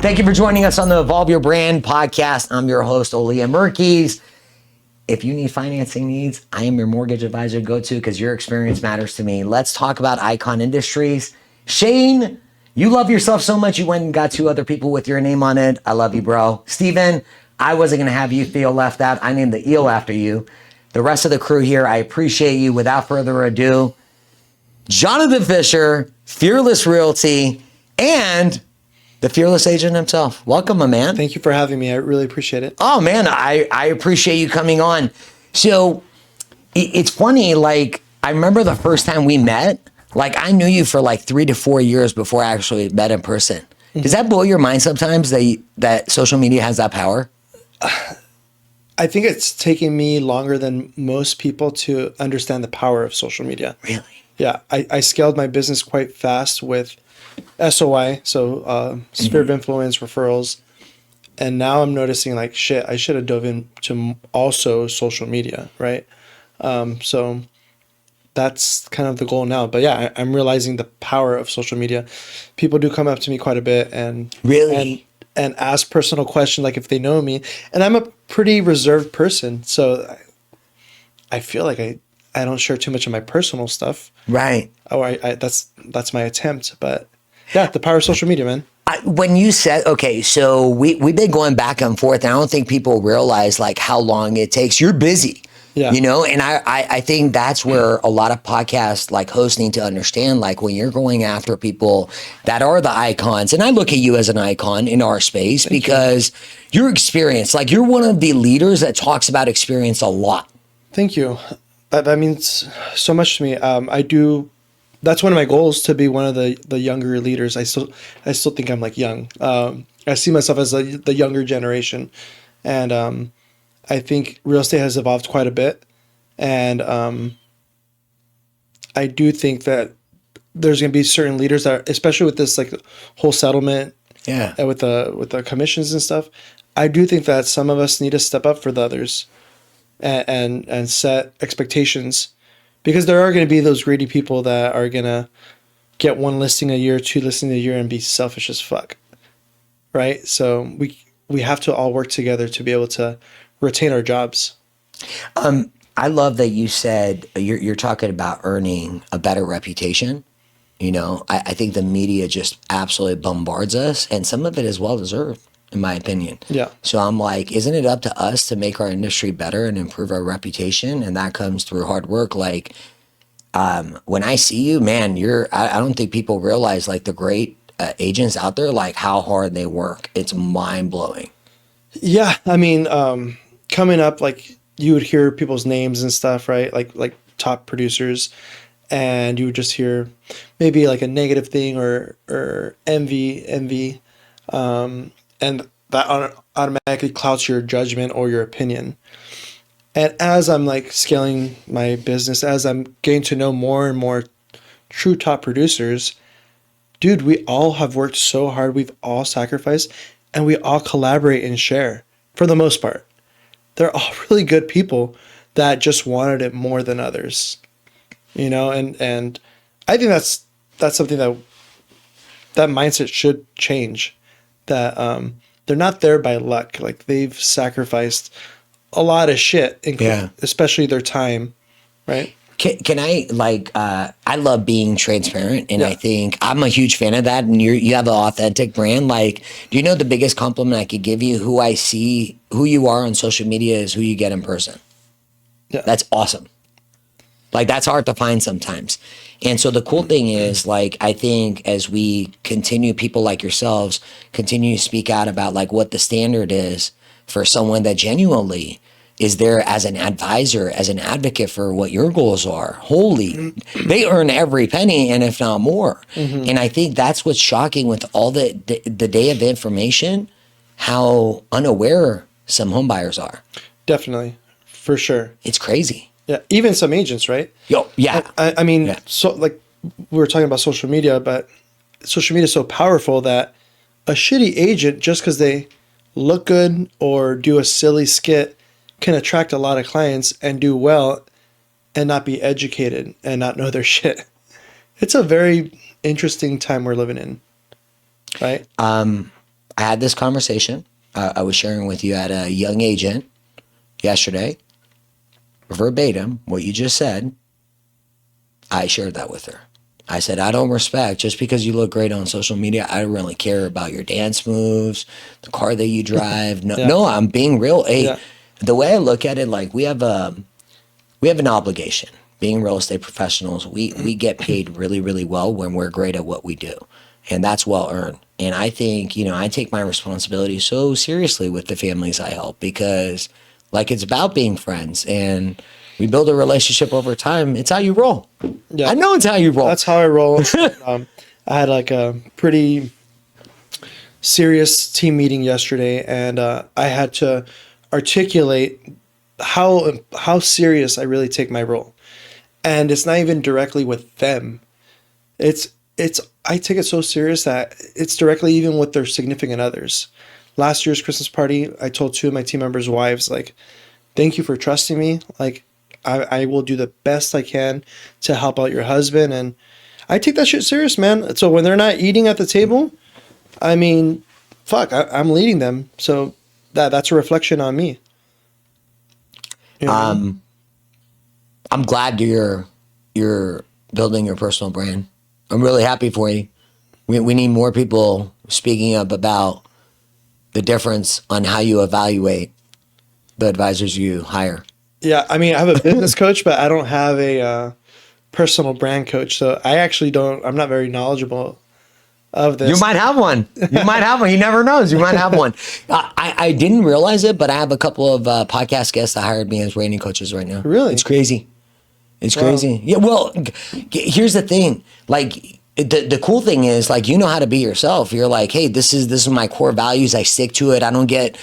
Thank you for joining us on the Evolve Your Brand podcast. I'm your host, Olia Merkis. If you need financing needs, I am your mortgage advisor to go to because your experience matters to me. Let's talk about Icon Industries. Shane, you love yourself so much you went and got 2 other people with your name on it. I love you, bro. Steven, I wasn't going to have you feel left out. I named the eel after you. The rest of the crew here, I appreciate you. Without further ado, Jonathan Fisher, Fearless Realty, and the fearless agent himself. Welcome, my man. Thank you for having me. I really appreciate it. Oh, man, I appreciate you coming on. So it's funny, like, I remember the first time we met, like, I knew you for like 3 to 4 years before I actually met in person. Does that blow your mind sometimes that social media has that power? I think it's taken me longer than most people to understand the power of social media. Really? Yeah, I scaled my business quite fast with SOI, so sphere of influence, referrals. And now I'm noticing like, shit, I should have dove into also social media, right? So that's kind of the goal now. But yeah, I'm realizing the power of social media. People do come up to me quite a bit and Really? and ask personal questions, like if they know me. And I'm a pretty reserved person, so I feel like I don't share too much of my personal stuff. Right. Oh, that's my attempt, but yeah, the power of social media, man. When you said, okay, so we've been going back and forth, and I don't think people realize like how long it takes. You're busy, Yeah. you know, and I think that's where a lot of podcasts like hosts need to understand, like when you're going after people that are the icons, and I look at you as an icon in our space because your experience, like you're one of the leaders that talks about experience a lot. Thank you. That means so much to me. That's one of my goals, to be one of the younger leaders. I still think I'm like young. I see myself as the younger generation, and I think real estate has evolved quite a bit, and I do think that there's going to be certain leaders that, especially with this like whole settlement, and with the commissions and stuff. I do think that some of us need to step up for the others, and set expectations. Because there are going to be those greedy people that are going to get 1 listing a year, 2 listings a year, and be selfish as fuck, right? So we have to all work together to be able to retain our jobs. I love that you said you're talking about earning a better reputation. You know, I think the media just absolutely bombards us, and some of it is well deserved, in my opinion. Yeah. So I'm like, isn't it up to us to make our industry better and improve our reputation? And that comes through hard work. Like, when I see you, man, I don't think people realize like the great agents out there, like how hard they work. It's mind blowing. Yeah. I mean, coming up, like you would hear people's names and stuff, right? Like top producers, and you would just hear maybe like a negative thing or envy. And that automatically clouds your judgment or your opinion. And as I'm like scaling my business, as I'm getting to know more and more true top producers, dude, we all have worked so hard. We've all sacrificed, and we all collaborate and share for the most part. They're all really good people that just wanted it more than others, you know? And I think that's something that mindset should change. That they're not there by luck. Like they've sacrificed a lot of shit, especially their time, right? Can I I love being transparent, and I think I'm a huge fan of that. And you have an authentic brand. Like, do you know the biggest compliment I could give you? Who I see, who you are on social media is who you get in person. Yeah, that's awesome. Like that's hard to find sometimes. And so the cool thing is, like, I think as we continue, people like yourselves continue to speak out about like what the standard is for someone that genuinely is there as an advisor, as an advocate for what your goals are. Holy, they earn every penny, and if not more. Mm-hmm. And I think that's what's shocking with all the day of information, how unaware some home buyers are. Definitely, for sure. It's crazy. Yeah, even some agents, right? I mean, so like we were talking about social media, but social media is so powerful that a shitty agent, just because they look good or do a silly skit, can attract a lot of clients and do well and not be educated and not know their shit. It's a very interesting time we're living in, right? I had this conversation. I was sharing with you at a young agent yesterday, verbatim, what you just said. I shared that with her. I said, I don't respect, just because you look great on social media, I don't really care about your dance moves, the car that you drive. No, Yeah. no, I'm being real. Hey, Yeah. the way I look at it, like we have an obligation. Being real estate professionals, we get paid really, really well when we're great at what we do. And that's well earned. And I think, I take my responsibility so seriously with the families I help, because like it's about being friends, and we build a relationship over time. It's how you roll. Yeah. I know it's how you roll. That's how I roll. I had like a pretty serious team meeting yesterday, and I had to articulate how serious I really take my role. And it's not even directly with them. I take it so serious that it's directly even with their significant others. Last year's Christmas party, I told 2 of my team members' wives, like, thank you for trusting me. Like, I will do the best I can to help out your husband. And I take that shit serious, man. So when they're not eating at the table, I mean, fuck, I'm leading them. So that's a reflection on me. You know what I mean? I'm glad you're building your personal brand. I'm really happy for you. We need more people speaking up about the difference on how you evaluate the advisors you hire. Yeah, I mean, I have a business coach, but I don't have a personal brand coach. So I'm not very knowledgeable of this. You might have one. You might have one. He never knows. You might have one. I didn't realize it, but I have a couple of podcast guests that hired me as branding coaches right now. Really? It's crazy. It's Wow. crazy. Yeah. Well, here's the thing. Like the cool thing is, like, you know how to be yourself. You're like, hey, this is my core values. I stick to it. I don't get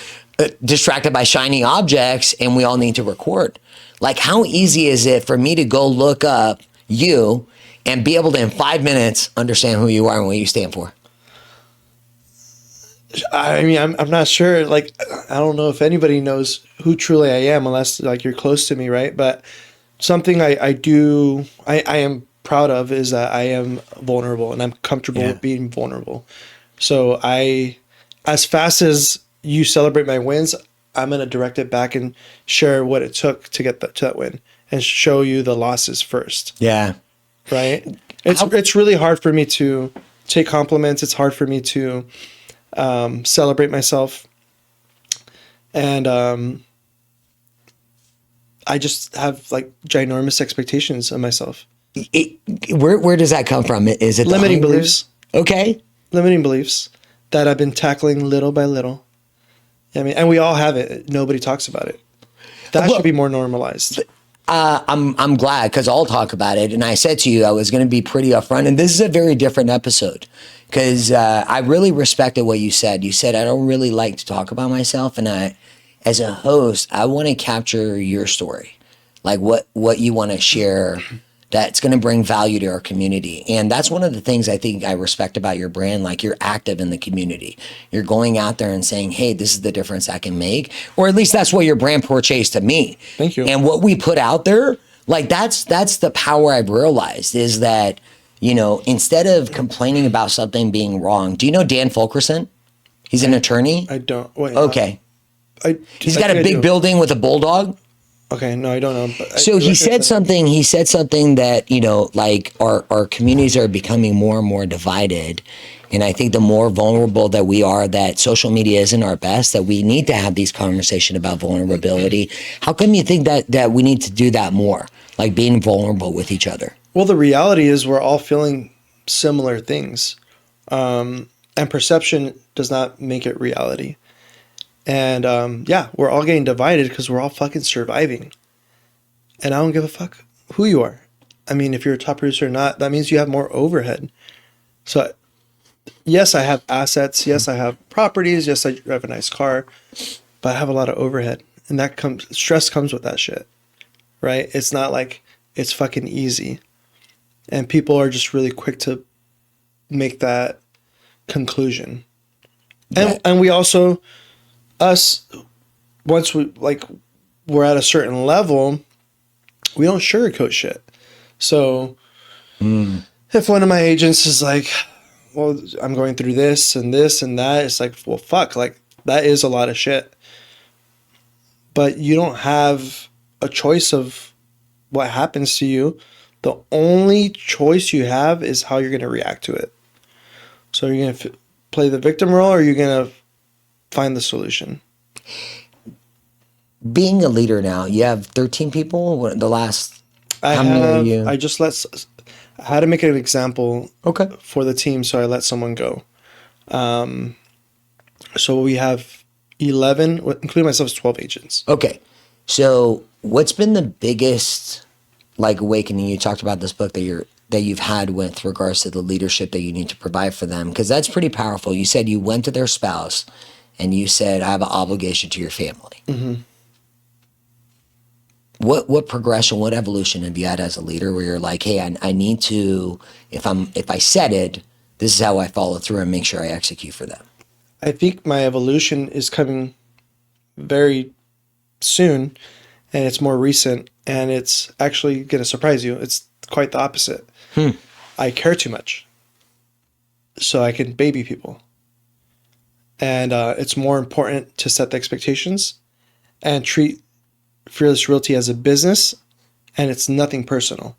distracted by shiny objects, and we all need to record. Like, how easy is it for me to go look up you and be able to, in 5 minutes, understand who you are and what you stand for? I mean, I'm not sure. Like, I don't know if anybody knows who truly I am unless like you're close to me, right? But something I am proud of is that I am vulnerable, and I'm comfortable with being vulnerable. So as fast as you celebrate my wins, I'm going to direct it back and share what it took to get to that win, and show you the losses first. Yeah. Right. It's really hard for me to take compliments. It's hard for me to celebrate myself. And I just have like ginormous expectations of myself. Where does that come from? Is it the Limiting hunger? beliefs. Okay. Limiting beliefs that I've been tackling little by little. I mean, and we all have it. Nobody talks about it. That should be more normalized. I'm glad, because I'll talk about it. And I said to you, I was going to be pretty upfront. And this is a very different episode, because I really respected what you said. You said, I don't really like to talk about myself. And as a host, I want to capture your story, like what you want to share that's going to bring value to our community. And that's one of the things I think I respect about your brand. Like, you're active in the community. You're going out there and saying, hey, this is the difference I can make. Or at least that's what your brand portrays to me. Thank you. And what we put out there, like, that's the power I've realized, is that, instead of complaining about something being wrong. Do you know Dan Fulkerson? He's an attorney. I don't. Wait. Okay. He's got a I big do. building with a bulldog. Okay, no, I don't know. But So he said something that, like our communities are becoming more and more divided. And I think the more vulnerable that we are, that social media isn't our best, that we need to have these conversations about vulnerability. How come you think that we need to do that more? Like, being vulnerable with each other? Well, the reality is we're all feeling similar things. And perception does not make it reality. And we're all getting divided because we're all fucking surviving. And I don't give a fuck who you are. I mean, if you're a top producer or not, that means you have more overhead. So, yes, I have assets. Yes, I have properties. Yes, I have a nice car. But I have a lot of overhead. And stress comes with that shit. Right? It's not like it's fucking easy. And people are just really quick to make that conclusion. And we also... once we're at a certain level, we don't sugarcoat shit. So if one of my agents is like, well, I'm going through this and this and that. It's like, well, fuck, like that is a lot of shit. But you don't have a choice of what happens to you. The only choice you have is how you're going to react to it. So you're going to play the victim role, or you're going to find the solution. Being a leader now, you have 13 people. The last, I how many are you? I had to make an example Okay. for the team, so I let someone go. So we have 11, including myself, 12 agents. Okay. So what's been the biggest like awakening? You talked about this book that you've had with regards to the leadership that you need to provide for them, because that's pretty powerful. You said you went to their spouse and you said, I have an obligation to your family. Mm-hmm. What progression, what evolution have you had as a leader where you're like, hey, I need to, if I said it, this is how I follow through and make sure I execute for them. I think my evolution is coming very soon, and it's more recent, and it's actually going to surprise you. It's quite the opposite. I care too much, so I can baby people. And it's more important to set the expectations and treat Fearless Realty as a business, and it's nothing personal.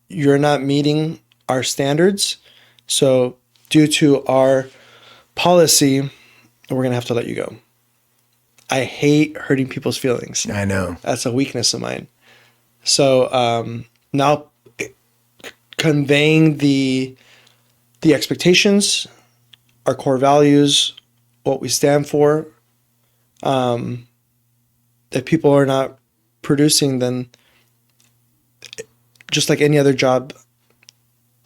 You're not meeting our standards, so due to our policy, we're going to have to let you go. I hate hurting people's feelings. I know. That's a weakness of mine. So now conveying the expectations, our core values, what we stand for. If people are not producing, then just like any other job,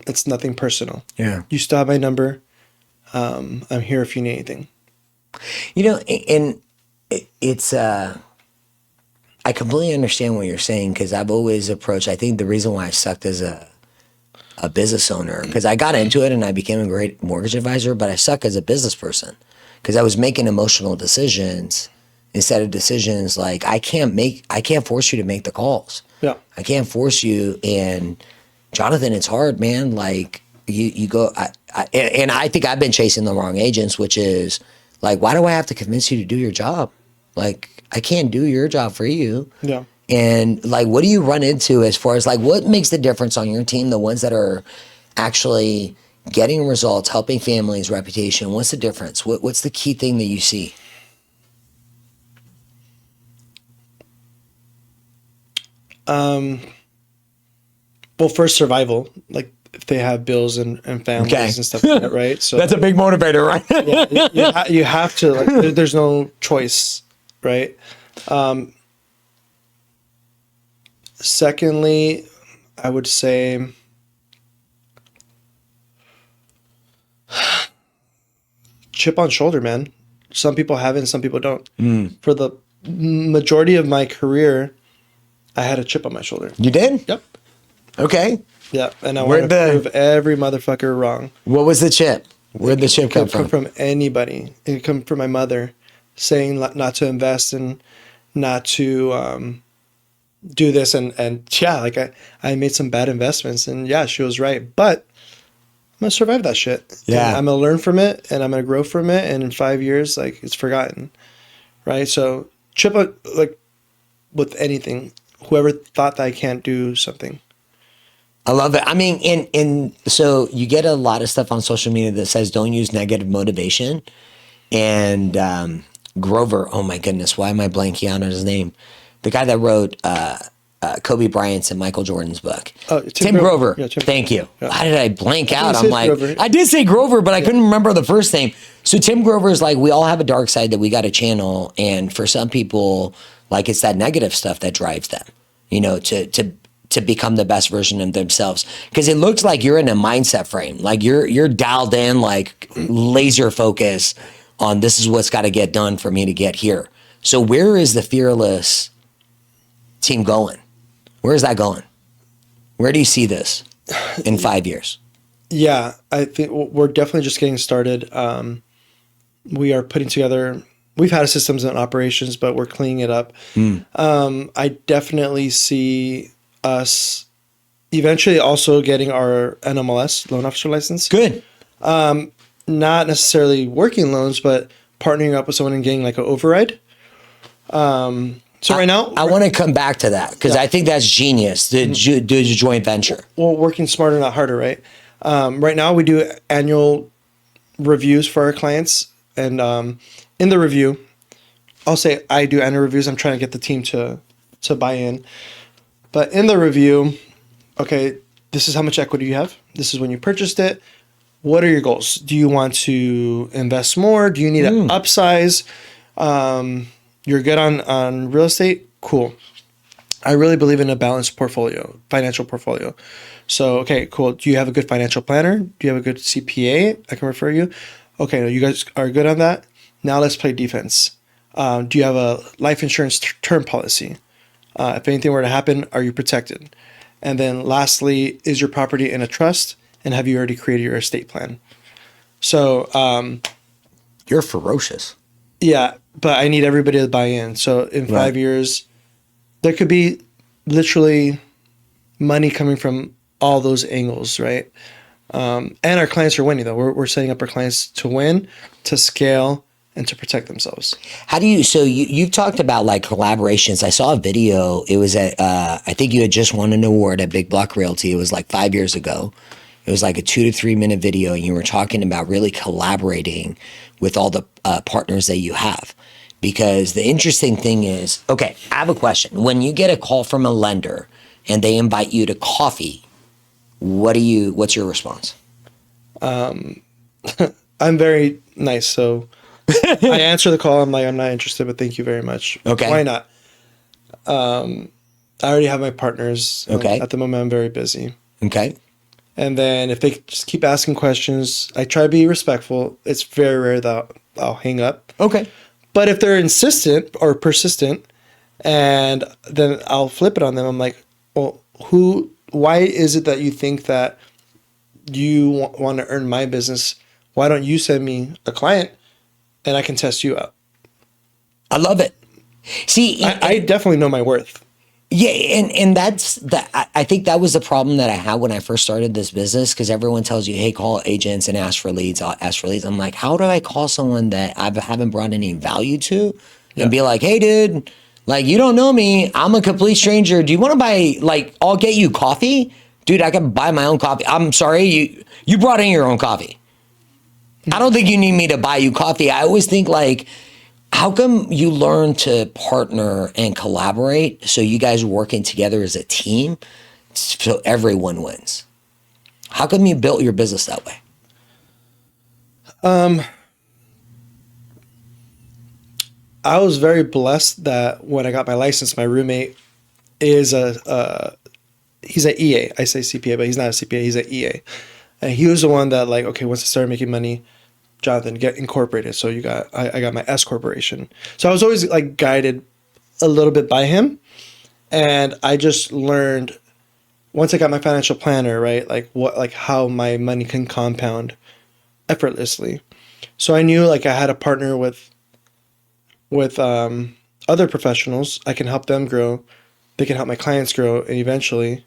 it's nothing personal. Yeah. You still have my number. I'm here if you need anything. You know, and it's, I completely understand what you're saying, because I've always approached, I think the reason why I sucked as a business owner, because I got into it and I became a great mortgage advisor, but I suck as a business person because I was making emotional decisions instead of decisions like I can't force you to make the calls. Yeah. I can't force you. And Jonathan, it's hard, man. Like you go, and I think I've been chasing the wrong agents, which is like, why do I have to convince you to do your job? Like, I can't do your job for you. Yeah. And like, what do you run into as far as like, what makes the difference on your team? The ones that are actually getting results, helping families, reputation. What's the difference? What's the key thing that you see? Well, first, survival. Like if they have bills and families Okay. and stuff like that, right? So That's a big motivator, right? yeah, you have to, like, there's no choice, right? Secondly, I would say chip on shoulder, man. Some people have it and some people don't. For the majority of my career, I had a chip on my shoulder. You did? Yep. Okay. Yeah, and I want to prove every motherfucker wrong. What was the chip? Where'd the chip come It could come from anybody. It could come from my mother saying not to invest and not to do this. And yeah, like I made some bad investments, and yeah, she was right. But I'm going to survive that shit. Yeah. And I'm going to learn from it, and I'm going to grow from it. And in 5 years, like, it's forgotten. Right? So chip up, like, with anything. Whoever thought that I can't do something. I love it. I mean, and so you get a lot of stuff on social media that says don't use negative motivation. And Grover, oh my goodness, why am I blanking on his name? The guy that wrote Kobe Bryant's and Michael Jordan's book. Tim Grover. Yeah, Thank you. Yeah. Why did I blank out? I'm like, Grover. I did say Grover, but I couldn't remember the first name. So Tim Grover is like, we all have a dark side that we got to channel. And for some people, like, it's that negative stuff that drives them, you know, to become the best version of themselves. Because it looks like you're in a mindset frame. Like you're dialed in, like laser focus on this is what's got to get done for me to get here. So where is the Fearless team going? Where is that going? Where do you see this in 5 years? Yeah, I think we're definitely just getting started. We are putting together, we've had systems and operations, but we're cleaning it up. I definitely see us eventually also getting our NMLS, loan officer license. Good. Not necessarily working loans, but partnering up with someone and getting like an override. So right now, I want to come back to that because I think that's genius to do a joint venture. well, working smarter, not harder, right? Right now, we do annual reviews for our clients, and in the review, I'll say I do annual reviews. I'm trying to get the team to buy in, but in the review, okay, this is how much equity you have. This is when you purchased it. What are your goals? Do you want to invest more? Do you need to upsize? You're good on real estate? Cool. I really believe in a balanced portfolio, financial portfolio. So, okay, cool. Do you have a good financial planner? Do you have a good CPA I can refer you? Okay, no, you guys are good on that. Now let's play defense. Do you have a life insurance term policy? If anything were to happen, are you protected? And then lastly, is your property in a trust? And have you already created your estate plan? So, You're ferocious. yeah, but I need everybody to buy in. So in 5 years, there could be literally money coming from all those angles, right? And our clients are winning, though. We're setting up our clients to win, to scale, and to protect themselves. How do you, so you've talked about like collaborations. I saw a video. It was at, I think you had just won an award at Big Block Realty. It was like 5 years ago. It was like a 2 to 3 minute video. And you were talking about really collaborating with all the partners that you have. Because the interesting thing is, okay, I have a question. When you get a call from a lender and they invite you to coffee, what's your response? I'm very nice. So I answer the call. I'm like, I'm not interested, but thank you very much. Okay. Why not? I already have my partners. Okay. At the moment, I'm very busy. Okay. And then if they just keep asking questions, I try to be respectful. It's very rare that I'll hang up. Okay. But if they're insistent or persistent, and then I'll flip it on them. I'm like, well, why is it that you think that you want to earn my business? Why don't you send me a client and I can test you out? I love it. See, I definitely know my worth. yeah, and that's that. I think that was the problem that I had when I first started this business, because everyone tells you, "Hey, call agents and ask for leads." I'll ask for leads. I'm like, how do I call someone that I haven't brought any value to, and be like, "Hey, dude, like you don't know me. I'm a complete stranger. Do you want to buy? Like, I'll get you coffee, dude. I can buy my own coffee. I'm sorry, you brought in your own coffee. I don't think you need me to buy you coffee. I always think like, how come you learn to partner and collaborate so you guys are working together as a team so everyone wins? How come you built your business that way? I was very blessed that when I got my license, my roommate is he's an EA. I say CPA, but he's not a CPA. He's an EA. And he was the one that like, okay, once I started making money, Jonathan, get incorporated. So I got my S corporation. So I was always like guided a little bit by him. And I just learned once I got my financial planner, right? Like how my money can compound effortlessly. So I knew like I had a partner with other professionals. I can help them grow. They can help my clients grow. And eventually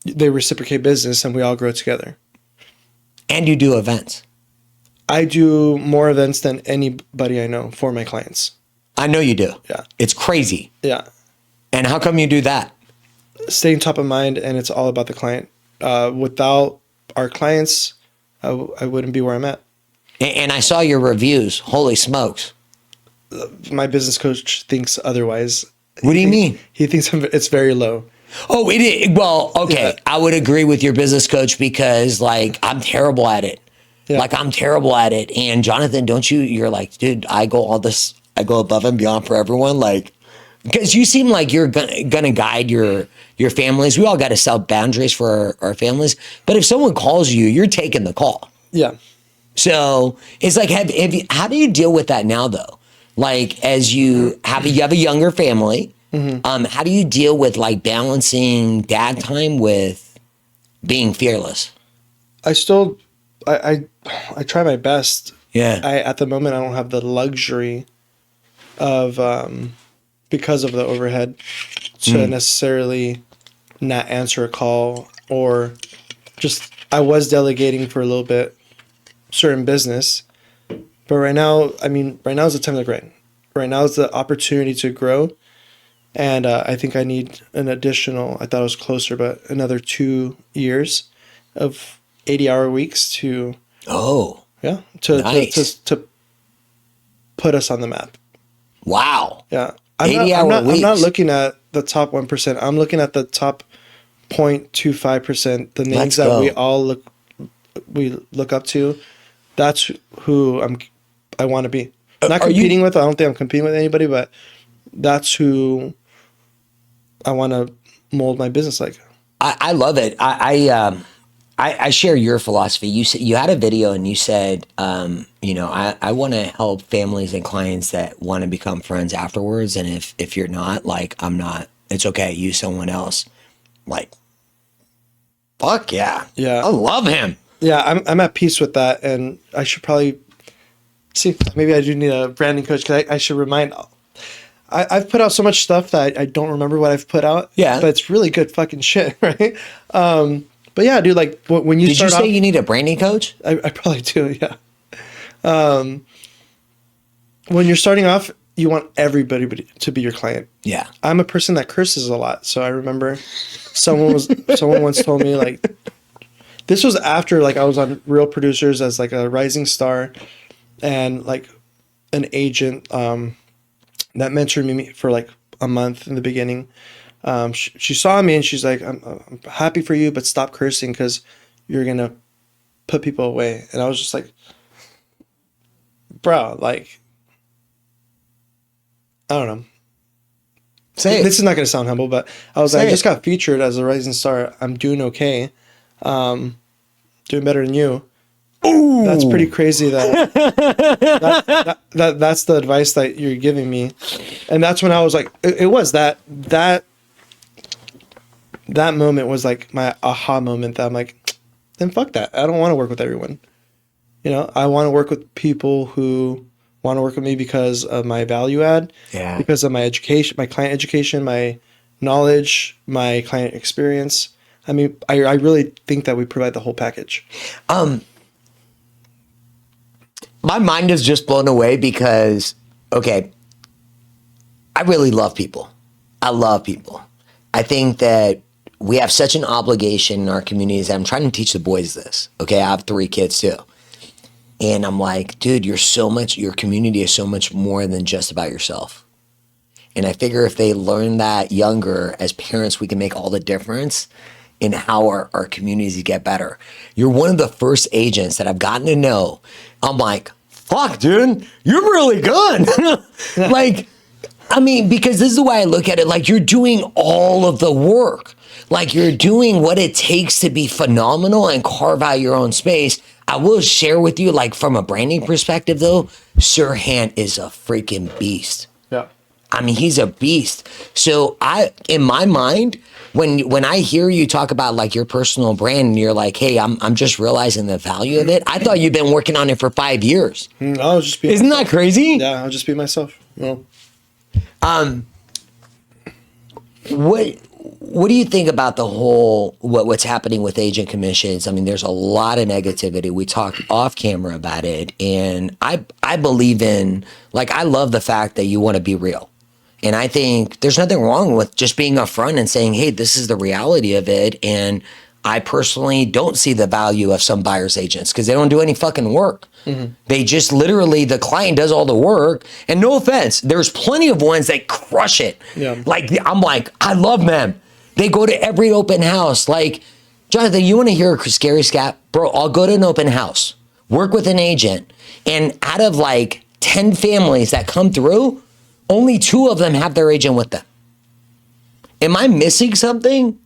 they reciprocate business and we all grow together. And you do events. I do more events than anybody I know for my clients. I know you do. Yeah. It's crazy. Yeah. And how come you do that? Staying top of mind, and it's all about the client. Without our clients, I wouldn't be where I'm at. And I saw your reviews. Holy smokes. My business coach thinks otherwise. What do you mean? He thinks it's very low. Oh, it is. Well, okay. Yeah. I would agree with your business coach because like I'm terrible at it. Yeah. Like I'm terrible at it. And Jonathan, don't you? You're like, dude, I go above and beyond for everyone. Like, because you seem like you're gonna guide your families. We all got to set boundaries for our families. But if someone calls you, you're taking the call. Yeah. So it's like, have you, how do you deal with that now though? Like as you have a younger family, how do you deal with like balancing dad time with being fearless? I try my best. Yeah. At the moment, I don't have the luxury of, because of the overhead, to necessarily not answer a call or just I was delegating for a little bit, certain business, but right now, right now is the time to grind. Right now is the opportunity to grow, and I think I need an additional. I thought it was closer, but another 2 years of 80-hour weeks to Oh, yeah nice. to put us on the map. Wow. Yeah, 80-hour I'm not weeks. looking at the top 1%. I'm looking at the top 0.25%. The Let's names that go. we look up to. That's who I want to be. Not Are competing you? with. I don't think I'm competing with anybody, but that's who I want to mold my business like. I love it. I share your philosophy. You said you had a video and you said, I want to help families and clients that want to become friends afterwards. And if you're not, like, I'm not, it's okay. Use someone else. Like, fuck yeah. Yeah, I love him. yeah. I'm at peace with that, and I should probably see. Maybe I do need a branding coach because I should remind. I've put out so much stuff that I don't remember what I've put out. Yeah. But it's really good fucking shit, right? But yeah, dude, like when you Did you start say off, you need a branding coach? I probably do, yeah. When you're starting off, you want everybody to be your client. Yeah. I'm a person that curses a lot, so I remember someone once told me, like, this was after, like, I was on Real Producers as like a rising star, and like an agent that mentored me for like a month in the beginning. She saw me and she's like, I'm happy for you, but stop cursing because you're gonna put people away. And I was just like, bro, like, I don't know. Say This it. is not gonna sound humble, but I was Say like, I it. just got featured as a rising star. I'm doing okay, doing better than you. Ooh. That's pretty crazy. That's the advice that you're giving me, and that's when I was like, it was that moment was like my aha moment. That I'm like, then fuck that. I don't want to work with everyone. I want to work with people who want to work with me because of my value add, Yeah. because of my education, my client education, my knowledge, my client experience. I mean, I really think that we provide the whole package. My mind is just blown away because, okay, I really love people. I love people. I think that we have such an obligation in our communities. I'm trying to teach the boys this. Okay, I have 3 kids too. And I'm like, dude, your community is so much more than just about yourself. And I figure if they learn that younger, as parents, we can make all the difference in how our communities get better. You're one of the first agents that I've gotten to know. I'm like, fuck, dude, you're really good. Like, I mean, because this is the way I look at it. Like, you're doing all of the work. Like, you're doing what it takes to be phenomenal and carve out your own space. I will share with you, like, from a branding perspective, though, Sirhan is a freaking beast. Yeah. I mean, he's a beast. So in my mind, when I hear you talk about like your personal brand and you're like, hey, I'm just realizing the value of it. I thought you've been working on it for 5 years. I'll just be. Isn't that crazy? Yeah, I'll just be myself. Well, What do you think about the whole what's happening with agent commissions? I mean, there's a lot of negativity. We talked off camera about it, and I believe in, like, I love the fact that you want to be real. And I think there's nothing wrong with just being upfront and saying, hey, this is the reality of it. And I personally don't see the value of some buyer's agents because they don't do any fucking work. Mm-hmm. They just literally, the client does all the work. And no offense, there's plenty of ones that crush it. Yeah. Like, I'm like, I love them. They go to every open house. Like, Jonathan, you want to hear a scary scat? Bro, I'll go to an open house, work with an agent, and out of like 10 families that come through, only 2 of them have their agent with them. Am I missing something?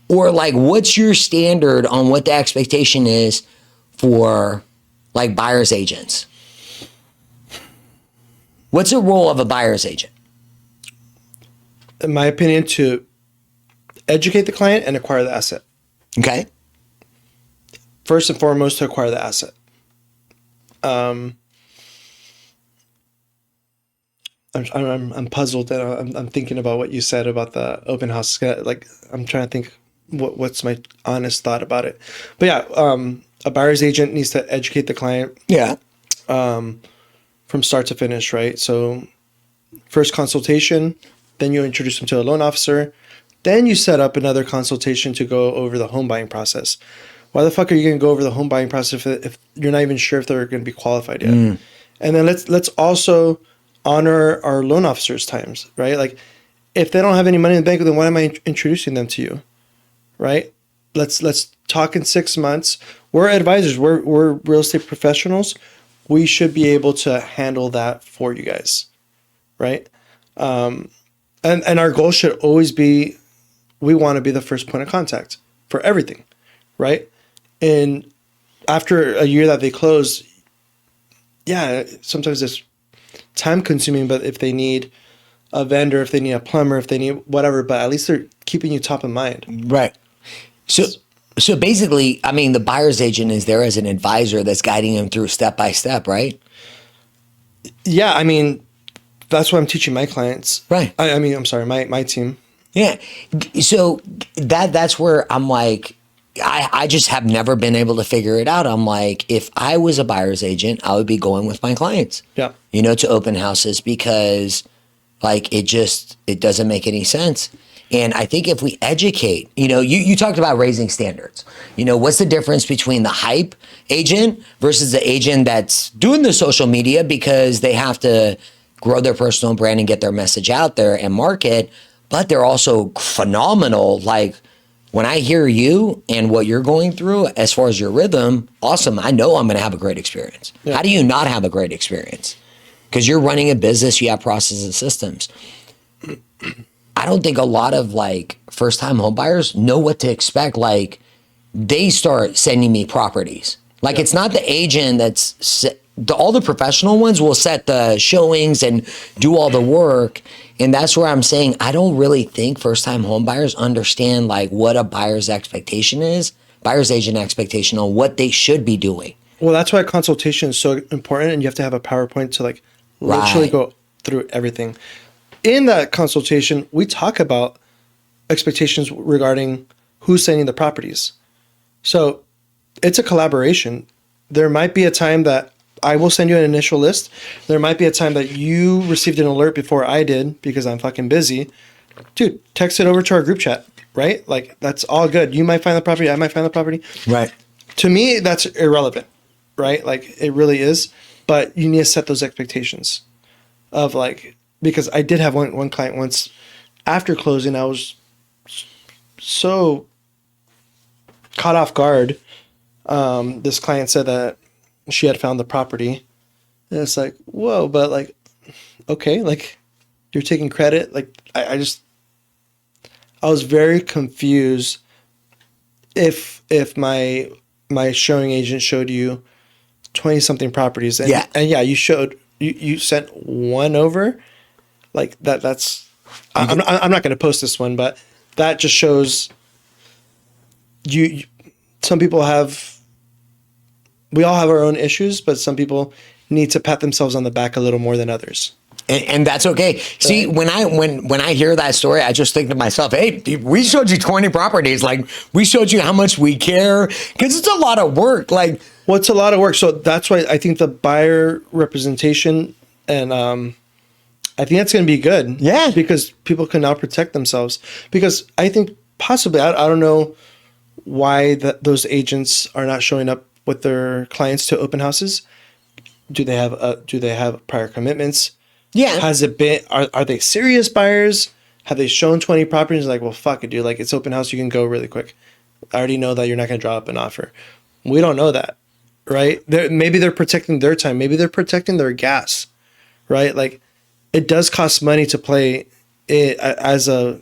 Or like, what's your standard on what the expectation is for like buyer's agents? What's the role of a buyer's agent? in my opinion, to educate the client and acquire the asset. Okay. First and foremost, to acquire the asset. I'm puzzled, and I'm thinking about what you said about the open house. Like, I'm trying to think what's my honest thought about it. But yeah, a buyer's agent needs to educate the client. Yeah. From start to finish, right? So first consultation, then you introduce them to a loan officer, then you set up another consultation to go over the home buying process. Why the fuck are you going to go over the home buying process if you're not even sure if they're going to be qualified yet? And then let's also honor our loan officers' times, right? Like if they don't have any money in the bank, then why am I introducing them to you, right? Let's talk in 6 months. We're advisors. We're real estate professionals. We should be able to handle that for you guys, right? And our goal should always be, we want to be the first point of contact for everything, right? And after a year that they close, yeah, sometimes it's time consuming, but if they need a vendor, if they need a plumber, if they need whatever, but at least they're keeping you top of mind. Right. So basically, I mean, the buyer's agent is there as an advisor that's guiding them through step by step, right? Yeah, I mean, that's what I'm teaching my clients. Right. I mean, I'm sorry, my team. Yeah. So that's where I'm like, I just have never been able to figure it out. I'm like, if I was a buyer's agent, I would be going with my clients, Yeah. to open houses because like it doesn't make any sense. And I think if we educate, you talked about raising standards. What's the difference between the hype agent versus the agent that's doing the social media because they have to grow their personal brand and get their message out there and market, but they're also phenomenal. Like when I hear you and what you're going through as far as your rhythm, awesome. I know I'm going to have a great experience. Yeah. How do you not have a great experience? Because you're running a business, you have processes and systems. I don't think a lot of like first time home buyers know what to expect. Like they start sending me properties. Like it's not the agent all the professional ones will set the showings and do all the work. And that's where I'm saying, I don't really think first time home buyers understand like what a buyer's expectation is, buyer's agent expectation on what they should be doing. Well, that's why consultation is so important. And you have to have a PowerPoint to like literally go through everything. In that consultation, we talk about expectations regarding who's sending the properties. So it's a collaboration. There might be a time that I will send you an initial list. There might be a time that you received an alert before I did because I'm fucking busy. Dude, text it over to our group chat, right? Like that's all good. You might find the property. I might find the property. Right. To me, that's irrelevant, right? Like it really is. But you need to set those expectations of like, because I did have one client once after closing, I was so caught off guard. This client said that she had found the property. And it's like, whoa, but like, okay, like you're taking credit. Like I was very confused if my showing agent showed you 20 something properties and yeah, you sent one over. Like that's I'm not going to post this one, but that just shows you some people we all have our own issues, but some people need to pat themselves on the back a little more than others. And that's okay. See, when I hear that story, I just think to myself, hey, we showed you 20 properties. Like we showed you how much we care because it's a lot of work. Like, well, it's a lot of work. So that's why I think the buyer representation and I think that's going to be good. Yeah. Because people can now protect themselves. Because I think possibly, I don't know why those agents are not showing up with their clients to open houses. Do they have prior commitments? Yeah. Has it been, are they serious buyers? Have they shown 20 properties? Like, well, fuck it, dude. Like, it's open house. You can go really quick. I already know that you're not going to draw up an offer. We don't know that, right? Maybe they're protecting their time. Maybe they're protecting their gas, right? Like, it does cost money to play it as a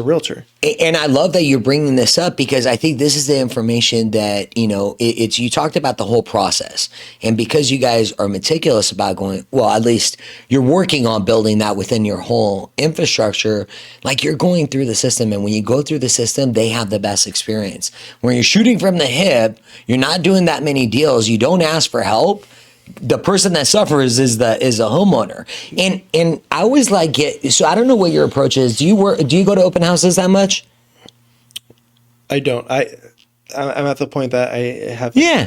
realtor. And I love that you're bringing this up because I think this is the information that, it's you talked about the whole process. And because you guys are meticulous about at least you're working on building that within your whole infrastructure, like you're going through the system. And when you go through the system, they have the best experience. When you're shooting from the hip, you're not doing that many deals. You don't ask for help. The person that suffers is a homeowner. And I always so I don't know what your approach is. Do you go to open houses that much? I don't. I'm at the point that I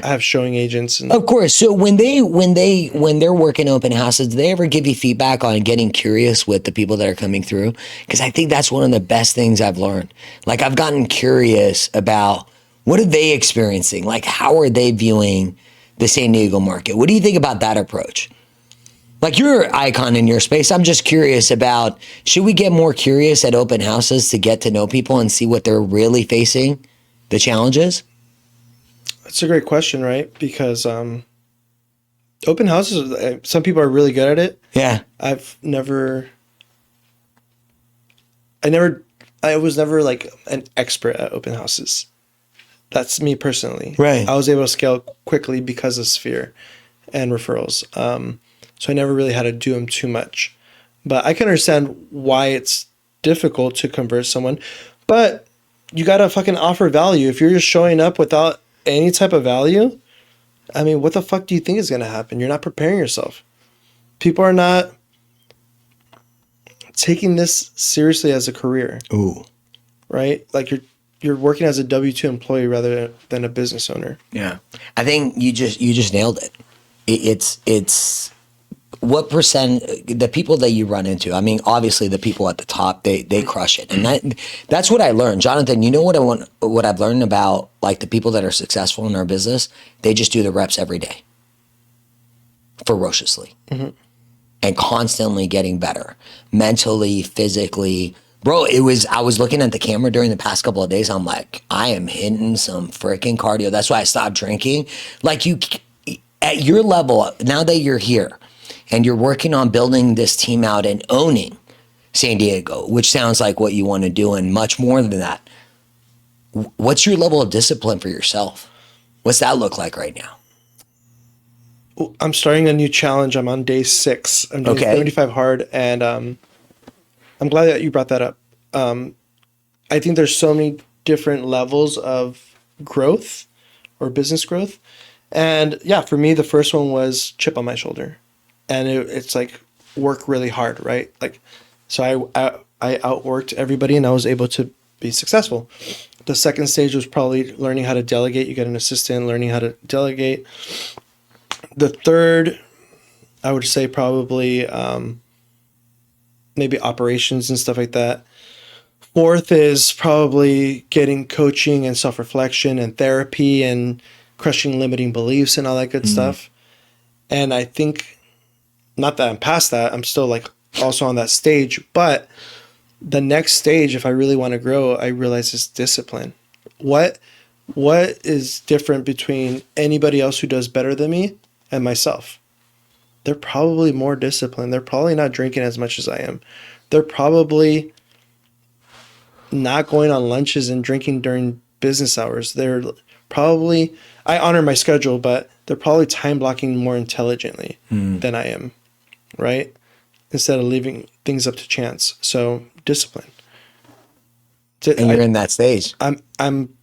have showing agents. And Of course. So when they're working open houses, do they ever give you feedback on getting curious with the people that are coming through? Because I think that's one of the best things I've learned. Like I've gotten curious about what are they experiencing? Like how are they viewing the San Diego market? What do you think about that approach? Like you're an icon in your space. I'm just curious about, should we get more curious at open houses to get to know people and see what they're really facing, the challenges? That's a great question, right? Because open houses, some people are really good at it. Yeah. I was never like an expert at open houses. That's me personally. Right. I was able to scale quickly because of Sphere and referrals. So I never really had to do them too much. But I can understand why it's difficult to convert someone. But you got to fucking offer value. If you're just showing up without any type of value, I mean, what the fuck do you think is going to happen? You're not preparing yourself. People are not taking this seriously as a career. Ooh. Right? Like you're working as a W-2 employee rather than a business owner. Yeah. I think you just nailed it. It's what percent the people that you run into. I mean, obviously the people at the top, they crush it. And that's what I learned. Jonathan, you know what I've learned about like the people that are successful in our business? They just do the reps every day. Ferociously. Mm-hmm. And constantly getting better. Mentally, physically. Bro, I was looking at the camera during the past couple of days. I'm like, I am hitting some freaking cardio. That's why I stopped drinking. Like at your level, now that you're here and you're working on building this team out and owning San Diego, which sounds like what you want to do and much more than that. What's your level of discipline for yourself? What's that look like right now? I'm starting a new challenge. I'm on day 6. I'm doing 75 hard, and I'm glad that you brought that up. I think there's so many different levels of growth or business growth. And yeah, for me, the first one was chip on my shoulder. And it's like work really hard, right? Like, so I outworked everybody and I was able to be successful. The second stage was probably learning how to delegate. You get an assistant, learning how to delegate. The third, I would say probably maybe operations and stuff like that. Fourth is probably getting coaching and self-reflection and therapy and crushing limiting beliefs and all that good stuff. And I think, not that I'm past that, I'm still like also on that stage, but the next stage, if I really want to grow, I realize is discipline. What is different between anybody else who does better than me and myself? They're probably more disciplined. They're probably not drinking as much as I am. They're probably not going on lunches and drinking during business hours. They're probably, I honor my schedule, but they're probably time blocking more intelligently than I am, right? Instead of leaving things up to chance. So discipline. And you're in that stage. I'm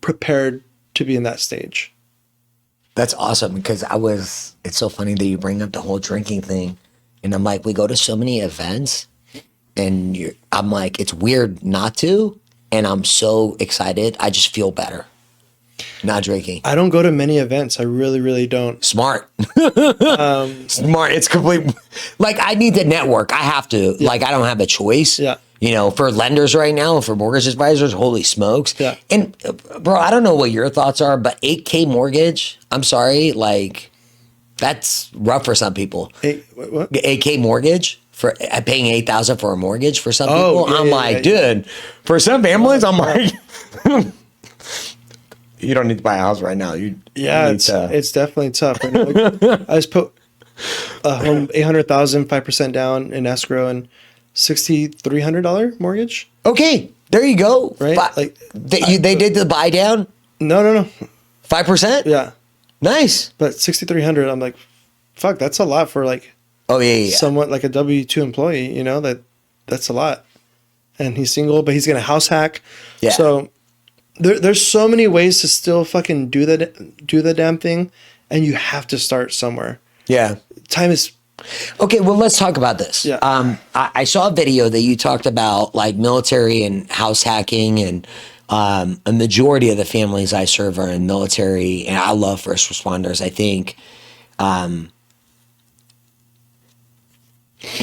prepared to be in that stage. That's awesome because it's so funny that you bring up the whole drinking thing. And I'm like, we go to so many events and I'm like, it's weird not to. And I'm so excited. I just feel better not drinking. I don't go to many events. I really, really don't. Smart. Smart. It's complete. Like I need to network. I have to. Yeah. Like I don't have a choice. Yeah. You know, for lenders right now, for mortgage advisors, holy smokes. Yeah. And bro, I don't know what your thoughts are, but 8K mortgage, I'm sorry, like that's rough for some people. What? 8K mortgage for paying $8,000 for a mortgage for some people. Yeah, I'm like, dude, for some families, I'm like, you don't need to buy a house right now. It's definitely tough. I just put a home $800,000, 5% down in escrow and $6,300 mortgage. Okay, there you go. Right? They did the buy down? No. 5%? Yeah. Nice. But $6,300, I'm like, fuck, that's a lot for like somewhat like a W-2 employee, you know, that's a lot. And he's single, but he's gonna house hack. Yeah. So there's so many ways to still fucking do the damn thing, and you have to start somewhere. Yeah. Time is. Okay, well, let's talk about this. Yeah. I saw a video that you talked about like military and house hacking and A majority of the families I serve are in military, and I love first responders. I think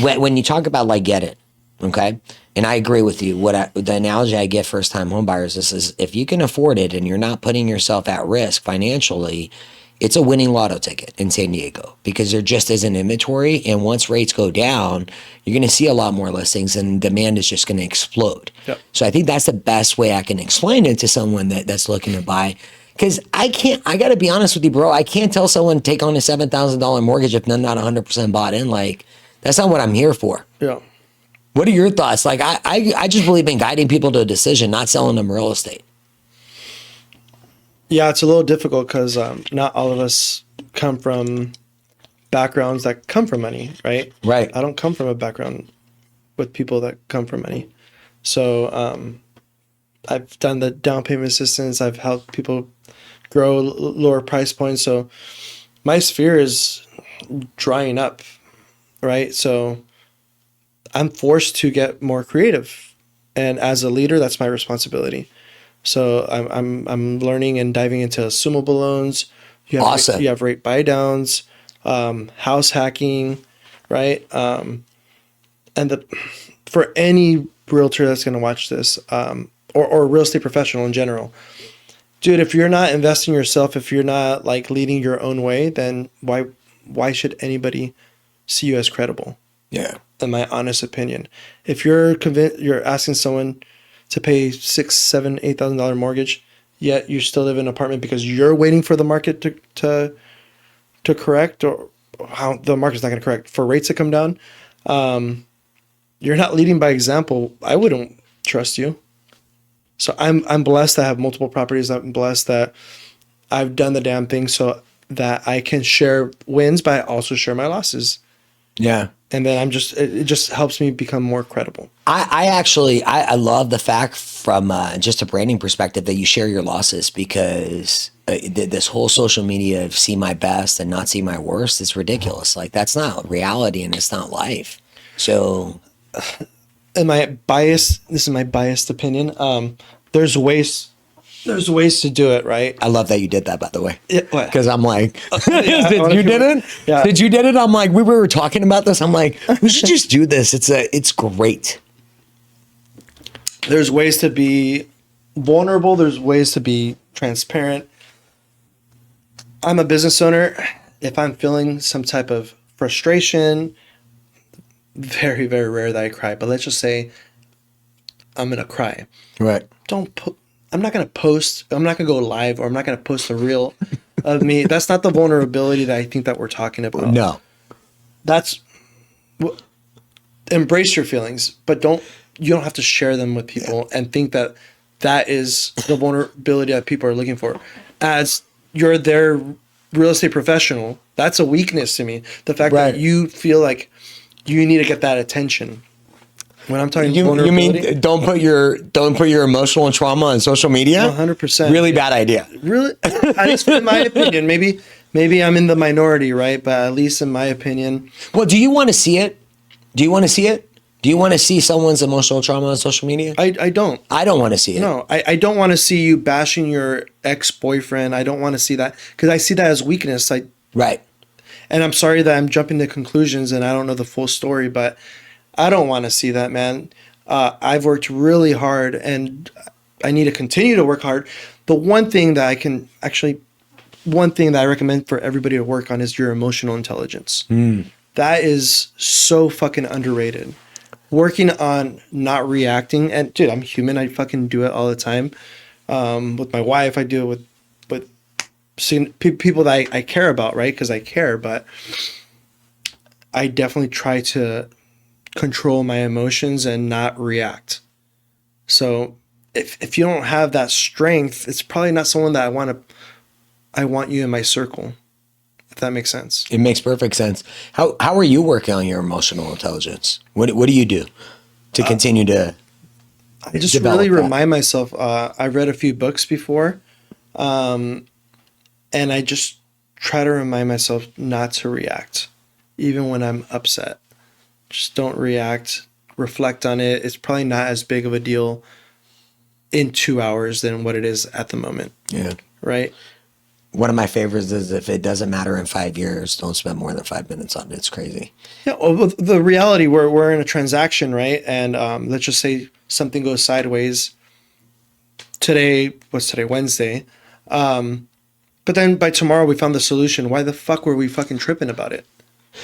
when you talk about like get it, okay, and I agree with you. The analogy I give first time home buyers is if you can afford it and you're not putting yourself at risk financially, it's a winning lotto ticket in San Diego because there just isn't inventory. And once rates go down, you're going to see a lot more listings and demand is just going to explode. Yep. So I think that's the best way I can explain it to someone that's looking to buy. Because I got to be honest with you, bro. I can't tell someone to take on a $7,000 mortgage if they're not 100% bought in. Like, that's not what I'm here for. Yeah. What are your thoughts? Like, I just believe in guiding people to a decision, not selling them real estate. Yeah, it's a little difficult because not all of us come from backgrounds that come from money, right? Right. I don't come from a background with people that come from money. So I've done the down payment assistance. I've helped people grow lower price points. So my sphere is drying up, right? So I'm forced to get more creative. And as a leader, that's my responsibility. So I'm learning and diving into assumable loans. Awesome. You have rate buy downs, house hacking, right? For any realtor that's going to watch this, or a real estate professional in general, dude, if you're not investing in yourself, if you're not like leading your own way, then why should anybody see you as credible? Yeah. In my honest opinion, if you're convinced, you're asking someone to pay $6,000, $7,000, $8,000 mortgage, yet you still live in an apartment because you're waiting for the market to correct, or how the market's not going to correct, for rates to come down. You're not leading by example. I wouldn't trust you. So I'm blessed to have multiple properties. I'm blessed that I've done the damn thing so that I can share wins, but I also share my losses. Yeah. And then it just helps me become more credible. I love the fact from just a branding perspective that you share your losses, because this whole social media of see my best and not see my worst is ridiculous. Like, that's not reality and it's not life. So, And this is my biased opinion. There's ways to do it, right? I love that you did that, by the way. What? Because I'm like, Yeah, you did it? Yeah. Did you did it? I'm like, we were talking about this. I'm like, we should just do this. It's great. There's ways to be vulnerable. There's ways to be transparent. I'm a business owner. If I'm feeling some type of frustration, very, very rare that I cry, but let's just say I'm going to cry. Right. I'm not going to post. I'm not going to go live, or I'm not going to post a reel of me. That's not the vulnerability that I think that we're talking about. No. Embrace your feelings, but you don't have to share them with people and think that is the vulnerability that people are looking for. As you're their real estate professional, that's a weakness to me. The fact that you feel like you need to get that attention. When I'm talking vulnerability, you mean don't put your emotional trauma on social media? 100%. Really bad idea. Really, at least in my opinion. Maybe I'm in the minority, right? But at least in my opinion. Well, do you want to see it? Do you want to see it? Do you want to see someone's emotional trauma on social media? I don't. I don't want to see it. No, I don't want to see you bashing your ex-boyfriend. I don't want to see that, because I see that as weakness. Right. And I'm sorry that I'm jumping to conclusions and I don't know the full story, but I don't want to see that, man. I've worked really hard and I need to continue to work hard. The one thing that I recommend for everybody to work on is your emotional intelligence. That is so fucking underrated. Working on not reacting, and dude, I'm human. I fucking do it all the time. With my wife, I do it with people that I care about, right? Because I care, but I definitely try to control my emotions and not react. So if you don't have that strength, it's probably not someone that I want you in my circle. If that makes sense. It makes perfect sense. How are you working on your emotional intelligence? What do you do to continue to I just really remind myself. I read a few books before, and I just try to remind myself not to react, even when I'm upset. Just don't react. Reflect on it. It's probably not as big of a deal in 2 hours than what it is at the moment. Yeah. Right. One of my favorites is if it doesn't matter in 5 years, don't spend more than 5 minutes on it. It's crazy. Yeah. Well, the reality, we're in a transaction, right? And let's just say something goes sideways today. What's today? Wednesday. But then by tomorrow we found the solution. Why the fuck were we fucking tripping about it?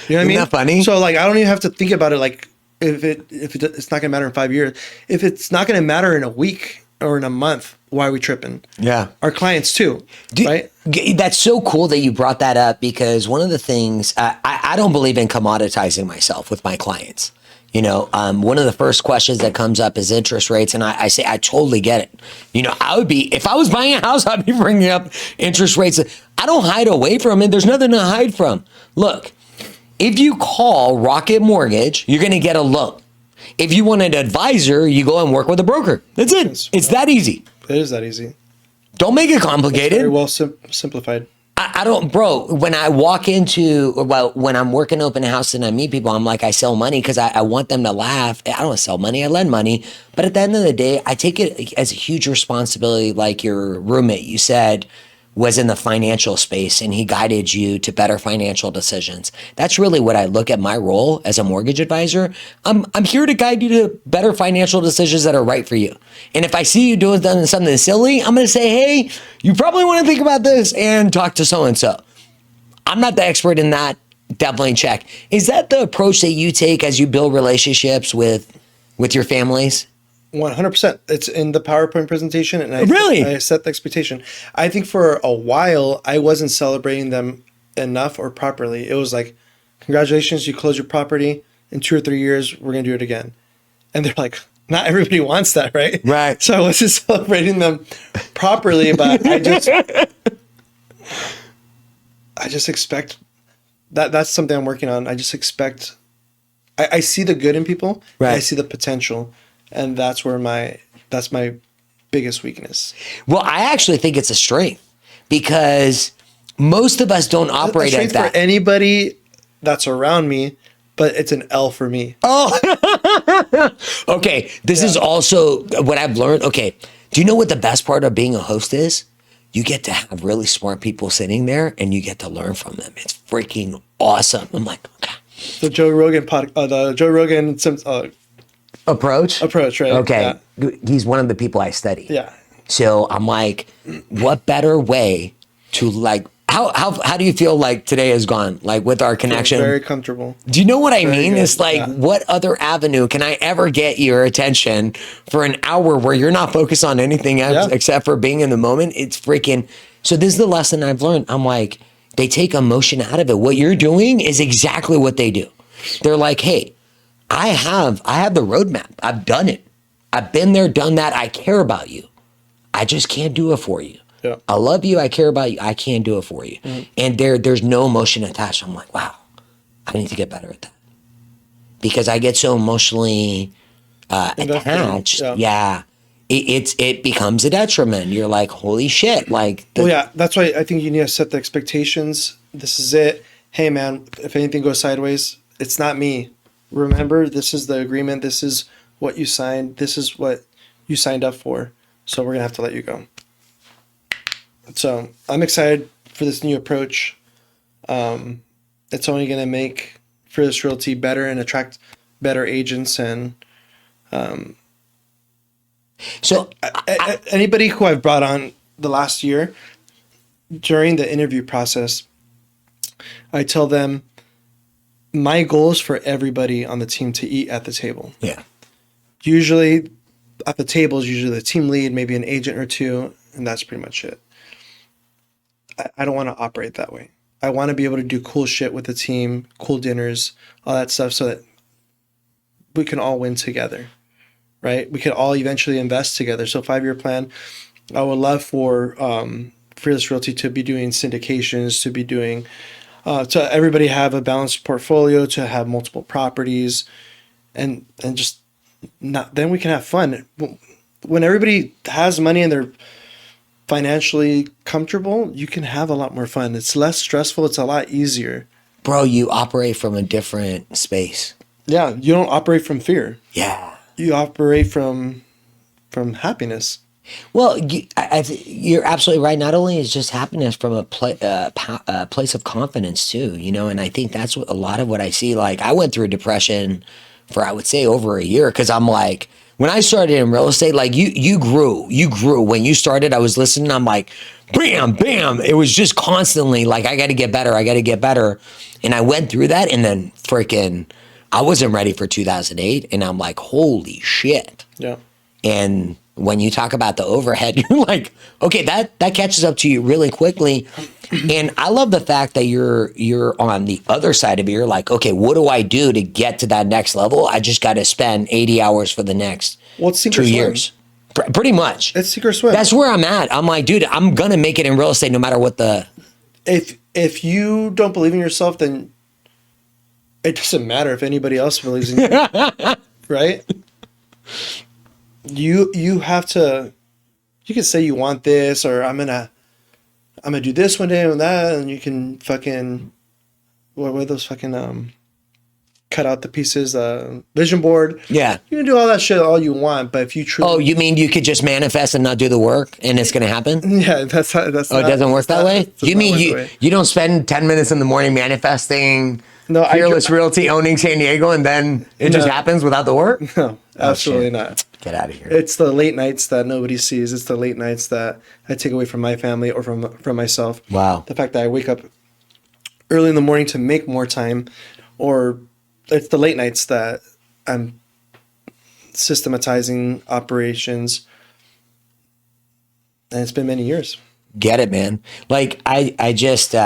You know what I mean? Isn't that funny? So like, I don't even have to think about it. Like it's not gonna matter in 5 years. If it's not gonna matter in a week or in a month, why are we tripping? Yeah. Our clients too, right? That's so cool that you brought that up, because one of the things, I don't believe in commoditizing myself with my clients. You know, one of the first questions that comes up is interest rates. And I say, I totally get it. You know, if I was buying a house, I'd be bringing up interest rates. I don't hide away from it. There's nothing to hide from. Look, if you call Rocket Mortgage, you're going to get a loan. If you want an advisor, you go and work with a broker. That's it. It's that easy. It is that easy. Don't make it complicated. Very well simplified. I don't, bro, when I walk when I'm working open house and I meet people, I'm like, I sell money because I want them to laugh. I don't sell money, I lend money. But at the end of the day, I take it as a huge responsibility. Like your roommate, you said, was in the financial space and he guided you to better financial decisions. That's really what I look at my role as a mortgage advisor. I'm here to guide you to better financial decisions that are right for you. And if I see you doing something silly, I'm going to say, hey, you probably want to think about this and talk to so-and-so. I'm not the expert in that. Definitely check. Is that the approach that you take as you build relationships with your families? 100%. It's in the PowerPoint presentation, and Really? I set the expectation. I think for a while I wasn't celebrating them enough or properly. It was like, congratulations, you closed your property. In 2 or 3 years, we're gonna do it again. And they're like, not everybody wants that, right? Right. So I wasn't celebrating them properly, but I just expect that's something I'm working on. I just expect I see the good in people. Right. And I see the potential. And that's my biggest weakness. Well, I actually think it's a strength, because most of us don't operate like that. For anybody that's around me, but it's an L for me. Oh, okay. This is also what I've learned. Okay. Do you know what the best part of being a host is? You get to have really smart people sitting there and you get to learn from them. It's freaking awesome. I'm like, okay. The Joe Rogan Approach, right? Okay. Yeah. He's one of the people I study. Yeah. So I'm like, what better way to like, how do you feel like today has gone, like with our connection? Very comfortable. Do you know what I mean? Good. It's like, what other avenue can I ever get your attention for an hour where you're not focused on anything else except for being in the moment? It's freaking, so this is the lesson I've learned. I'm like, they take emotion out of it. What you're doing is exactly what they do. They're like, hey, I have the roadmap. I've done it. I've been there, done that. I care about you. I just can't do it for you. Yeah. I love you. I care about you. I can't do it for you. Mm-hmm. And there's no emotion attached. I'm like, wow, I need to get better at that, because I get so emotionally attached. Yeah. It becomes a detriment. You're like, holy shit. Like, that's why I think you need to set the expectations. This is it. Hey man, if anything goes sideways, it's not me. Remember, this is the agreement. This is what you signed. This is what you signed up for. So we're going to have to let you go. So I'm excited for this new approach. It's only going to make Fearless Realty better and attract better agents. And so anybody who I've brought on the last year, during the interview process, I tell them, my goal is for everybody on the team to eat at the table. Yeah. Usually at the table is usually the team lead, maybe an agent or two, and that's pretty much it. I don't want to operate that way. I want to be able to do cool shit with the team, cool dinners, all that stuff, so that we can all win together, right? We could all eventually invest together. So 5-year plan, I would love for Fearless Realty to be doing syndications, to be doing to everybody have a balanced portfolio, to have multiple properties, and just not, then we can have fun. When everybody has money and they're financially comfortable, you can have a lot more fun. It's less stressful. It's a lot easier. Bro, you operate from a different space. Yeah, you don't operate from fear. Yeah. You operate from happiness. Well, you're absolutely right. Not only is just happiness from a place of confidence too, and I think that's what a lot of what I see. Like I went through depression for, I would say, over a year, because I'm like, when I started in real estate, like you grew when you started. I was listening. I'm like, bam, bam. It was just constantly like, I got to get better. I got to get better. And I went through that, and then freaking, I wasn't ready for 2008, and I'm like, holy shit. Yeah. And when you talk about the overhead, you're like, okay, that catches up to you really quickly. And I love the fact that you're on the other side of it. You're like, okay, what do I do to get to that next level? I just got to spend 80 hours for the next it's 2 years. Pretty much. It's sink or swim. That's where I'm at. I'm like, dude, I'm going to make it in real estate no matter what the... If you don't believe in yourself, then it doesn't matter if anybody else believes in you. Right? You have to, you can say you want this, or I'm gonna do this one day and that, and you can fucking, what were those fucking cut out the pieces, vision board. Yeah. You can do all that shit all you want, but if you truly... Oh, you mean you could just manifest and not do the work and it's going to happen? Yeah, that's it doesn't work that way? You mean you don't spend 10 minutes in the morning manifesting Fearless Realty owning San Diego, and then it just happens without the work? No, absolutely not. Get out of here. It's the late nights that nobody sees. It's the late nights that I take away from my family or from myself. Wow. The fact that I wake up early in the morning to make more time, or it's the late nights that I'm systematizing operations. And it's been many years. Get it, man. Like I just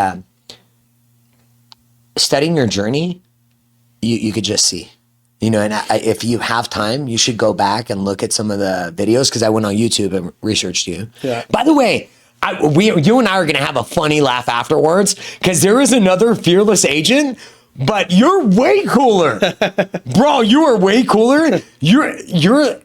studying your journey, you could just see. And if you have time, you should go back and look at some of the videos, because I went on YouTube and researched you. Yeah. By the way, you and I are going to have a funny laugh afterwards, because there is another fearless agent, but you're way cooler. Bro, you are way cooler. You're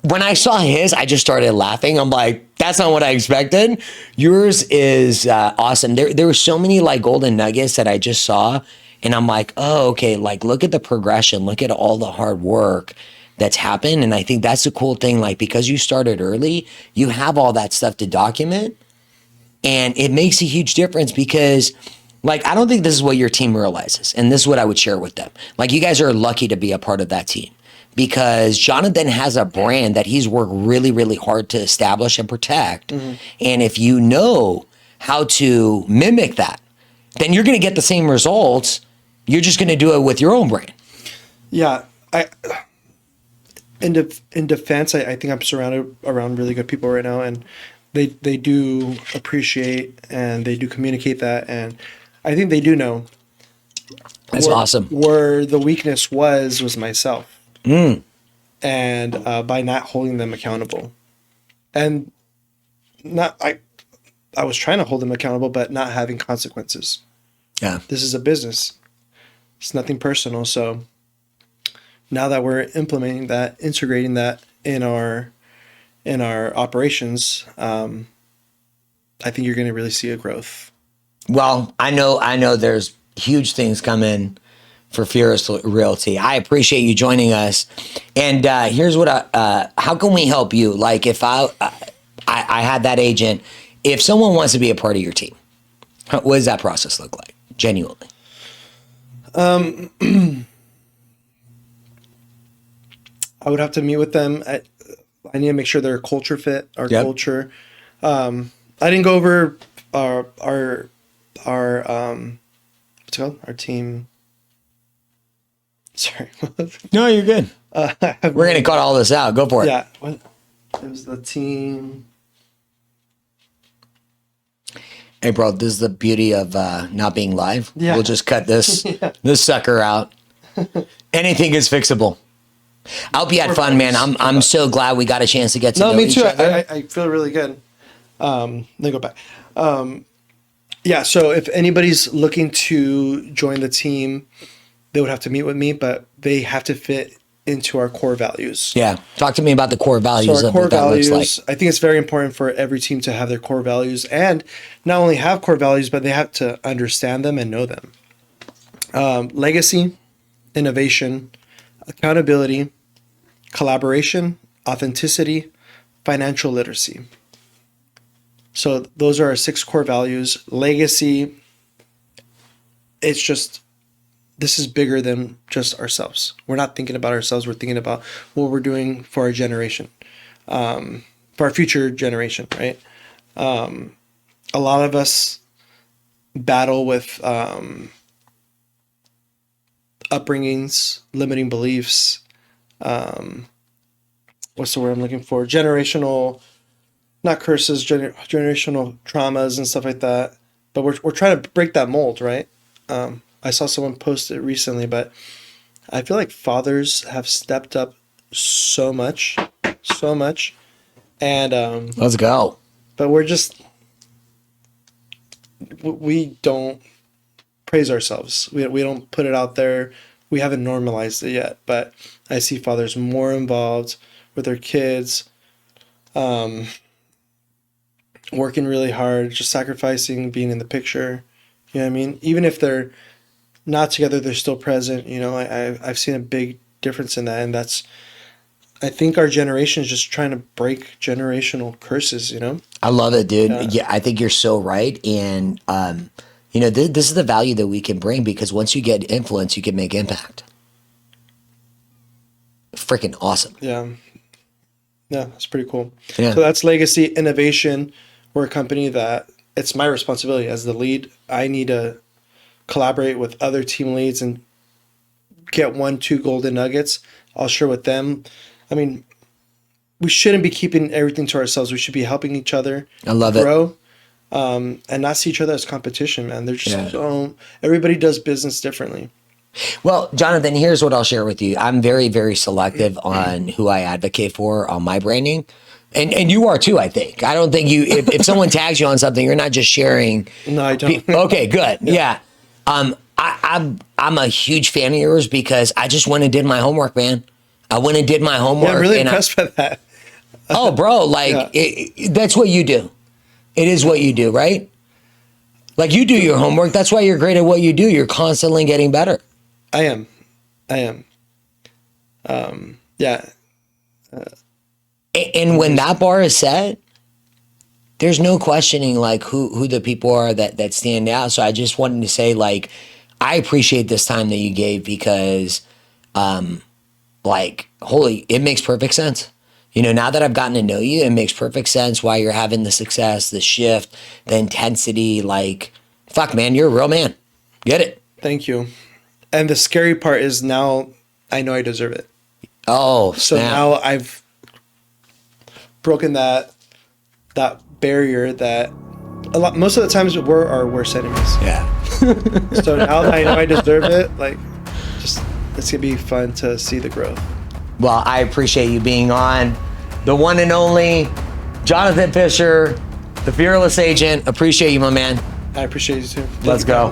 when I saw his, I just started laughing. I'm like, that's not what I expected. Yours is awesome. There were so many like golden nuggets that I just saw. And I'm like, oh, okay, like look at the progression, look at all the hard work that's happened. And I think that's the cool thing, like, because you started early, you have all that stuff to document. And it makes a huge difference, because like, I don't think this is what your team realizes. And this is what I would share with them. Like, you guys are lucky to be a part of that team, because Jonathan has a brand that he's worked really, really hard to establish and protect. Mm-hmm. And if you know how to mimic that, then you're going to get the same results. You're just going to do it with your own brand. Yeah. In defense, I think I'm surrounded around really good people right now, and they do appreciate and they do communicate that, and I think they do know. That's awesome. Where the weakness was myself. Mm. And by not holding them accountable. And I was trying to hold them accountable, but not having consequences. Yeah. This is a business. It's nothing personal. So now that we're implementing that, integrating that in our operations, I think you're going to really see a growth. Well, I know there's huge things coming for Fearless Realty. I appreciate you joining us. And here's what how can we help you? Like, if I had that agent, if someone wants to be a part of your team, what does that process look like? Genuinely. I would have to meet with them. I need to make sure they're a culture fit, our culture. I didn't go over our what's it called? Our team. Sorry. No, you're good. We're going to cut all this out. Go for it. Yeah. It was the team. Hey, bro, this is the beauty of not being live. Yeah. We'll just cut this this sucker out. Anything is fixable. I hope you had fun, man. I'm so glad we got a chance to get to know me each too. other. I feel really good. Let me go back. Yeah, so if anybody's looking to join the team, they would have to meet with me, but they have to fit into our core values. Yeah. Talk to me about the core values of what that looks like. I think it's very important for every team to have their core values, and not only have core values, but they have to understand them and know them. Legacy, innovation, accountability, collaboration, authenticity, financial literacy. So those are our 6 core values. Legacy, it's just, this is bigger than just ourselves. We're not thinking about ourselves. We're thinking about what we're doing for our generation, for our future generation, right? A lot of us battle with upbringings, limiting beliefs. What's the word I'm looking for? Generational, not curses, generational traumas and stuff like that. But we're trying to break that mold, right? I saw someone post it recently, but I feel like fathers have stepped up so much, and Let's go. but we don't praise ourselves. We don't put it out there. We haven't normalized it yet, but I see fathers more involved with their kids, working really hard, just sacrificing, being in the picture. You know what I mean? Even if they're not together, they're still present. You know, I've seen a big difference in that, and I think our generation is just trying to break generational curses, you know? I love it, dude. Yeah, I think you're so right. And, you know, this is the value that we can bring, because once you get influence, you can make impact. Freaking awesome. Yeah. Yeah, that's pretty cool. Yeah. So that's legacy, innovation. We're a company that it's my responsibility as the lead. I need to collaborate with other team leads and get 1-2 golden nuggets. I'll share with them. I mean, we shouldn't be keeping everything to ourselves. We should be helping each other I love grow, and not see each other as competition, man. They're just everybody does business differently. Well, Jonathan, here's what I'll share with you. I'm very, very selective on who I advocate for on my branding. And you are too, I think. I don't think if someone tags you on something, you're not just sharing. No, I don't. Okay, good. Yeah. I'm a huge fan of yours, because I just went and did my homework, man. I went and did my homework. Yeah, I'm really impressed by that. Oh, bro, like that's what you do. It is what you do, right? Like, you do your homework. That's why you're great at what you do. You're constantly getting better. I am. Yeah. And when that bar is set, there's no questioning like who the people are that stand out. So I just wanted to say, like, I appreciate this time that you gave, because it makes perfect sense. You know, now that I've gotten to know you, it makes perfect sense why you're having the success, the shift, the intensity. Like, fuck, man, you're a real man. Get it? Thank you. And the scary part is now I know I deserve it. Oh, so snap. now I've broken that barrier that most of the times we're our worst enemies. Yeah. So now that I know I deserve it, like, just it's gonna be fun to see the growth. Well, I appreciate you being on. The one and only Jonathan Fisher, the fearless agent. Appreciate you, my man. I appreciate you too. Let's go.